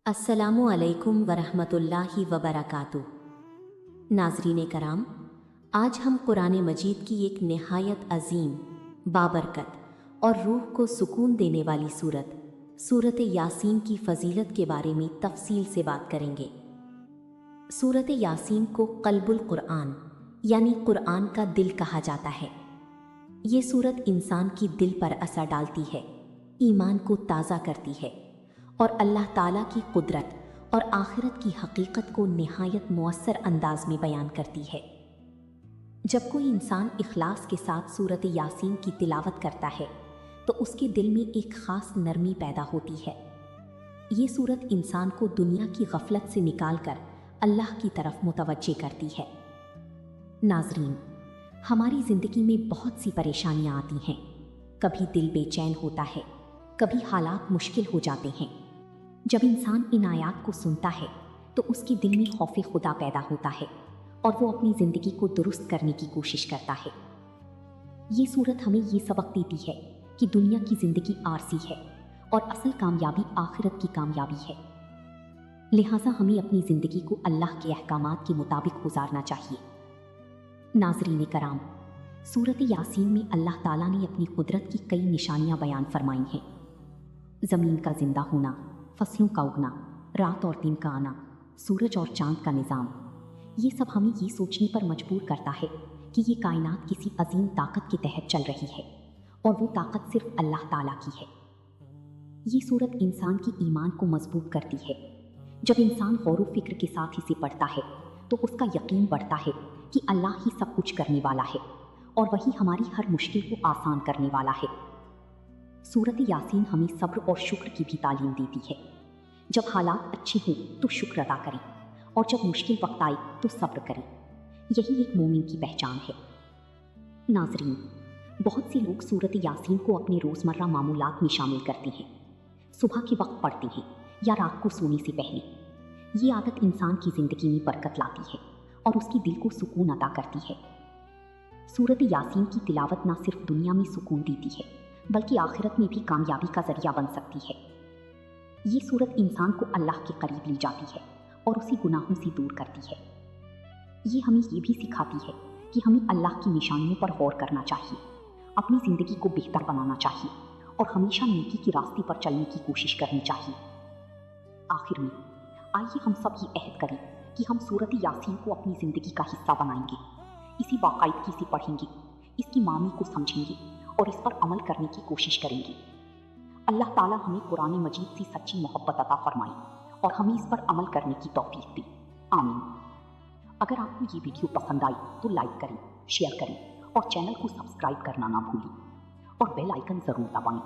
अस्सलामु अलैकुम वरहमतुल्लाहि वबरकातुह। नाज़रीन कराम, आज हम कुरान मजीद की एक नहायत अजीम, बाबरकत और रूह को सुकून देने वाली सूरत यासीन की फ़जीलत के बारे में तफसील से बात करेंगे। सूरत यासीन को क़ल्बुल क़ुरआन यानी क़ुरआन का दिल कहा जाता है। ये सूरत इंसान की दिल पर असर डालती है, ईमान को ताज़ा करती है और अल्लाह ताला की कुदरत और आखिरत की हकीकत को निहायत मुअस्सर अंदाज में बयान करती है। जब कोई इंसान इखलास के साथ सूरत यासीन की तिलावत करता है तो उसके दिल में एक ख़ास नरमी पैदा होती है। ये सूरत इंसान को दुनिया की गफलत से निकालकर अल्लाह की तरफ मुतवज्जे करती है। नाज़रीन, हमारी ज़िंदगी में बहुत सी परेशानियाँ आती हैं। कभी दिल बेचैन होता है, कभी हालात मुश्किल हो जाते हैं। जब इंसान इन आयात को सुनता है तो उसके दिल में खौफ खुदा पैदा होता है और वो अपनी ज़िंदगी को दुरुस्त करने की कोशिश करता है। ये सूरत हमें ये सबक देती है कि दुनिया की ज़िंदगी आरज़ी है और असल कामयाबी आखिरत की कामयाबी है। लिहाजा हमें अपनी ज़िंदगी को अल्लाह के अहकामात के मुताबिक गुजारना चाहिए। नाज़रीन कराम, सूरत यासीन में अल्लाह ताला ने अपनी कुदरत की कई निशानियाँ बयान फरमाई हैं। ज़मीन का ज़िंदा होना, फसलों का उगना, रात और दिन का आना, सूरज और चाँद का निज़ाम, ये सब हमें ये सोचने पर मजबूर करता है कि ये कायनात किसी अजीम ताकत के तहत चल रही है और वो ताकत सिर्फ अल्लाह ताला की है। ये सूरत इंसान की ईमान को मजबूत करती है। जब इंसान गौर व फिक्र के साथ इसे पढ़ता है तो उसका यकीन बढ़ता है कि अल्लाह ही सब कुछ करने वाला है और वही हमारी हर मुश्किल को आसान करने वाला है। सूरत यासीन हमें सब्र और शुक्र की भी तालीम देती है। जब हालात अच्छे हों तो शुक्र अदा करें और जब मुश्किल वक्त आए तो सब्र करें। यही एक मोमिन की पहचान है। नाज़रीन, बहुत से लोग सूरत यासीन को अपने रोज़मर्रा मामूलात में शामिल करते हैं। सुबह के वक्त पढ़ते हैं या रात को सोने से पहले। ये आदत इंसान की ज़िंदगी में बरकत लाती है और उसकी दिल को सुकून अता करती है। सूरत यासीन की तिलावत ना सिर्फ दुनिया में सुकून देती है बल्कि आखिरत में भी कामयाबी का ज़रिया बन सकती है। ये सूरत इंसान को अल्लाह के करीब ले जाती है और उसी गुनाहों से दूर करती है। ये हमें ये भी सिखाती है कि हमें अल्लाह की निशानियों पर गौर करना चाहिए, अपनी ज़िंदगी को बेहतर बनाना चाहिए और हमेशा नेकी के रास्ते पर चलने की कोशिश करनी चाहिए। आखिर में आइए हम सब ये अहद करें कि हम सूरत यासीन को अपनी ज़िंदगी का हिस्सा बनाएंगे, इसी बाकायदगी से पढ़ेंगे, इसकी मानी को समझेंगे और इस पर अमल करने की कोशिश करेंगे। अल्लाह ताला हमें कुरान मजीद से सच्ची मोहब्बत अता फरमाए और हमें इस पर अमल करने की तौफीक दे। आमीन। अगर आपको ये वीडियो पसंद आई तो लाइक करें, शेयर करें और चैनल को सब्सक्राइब करना ना भूलें और बेल आइकन ज़रूर दबाएं।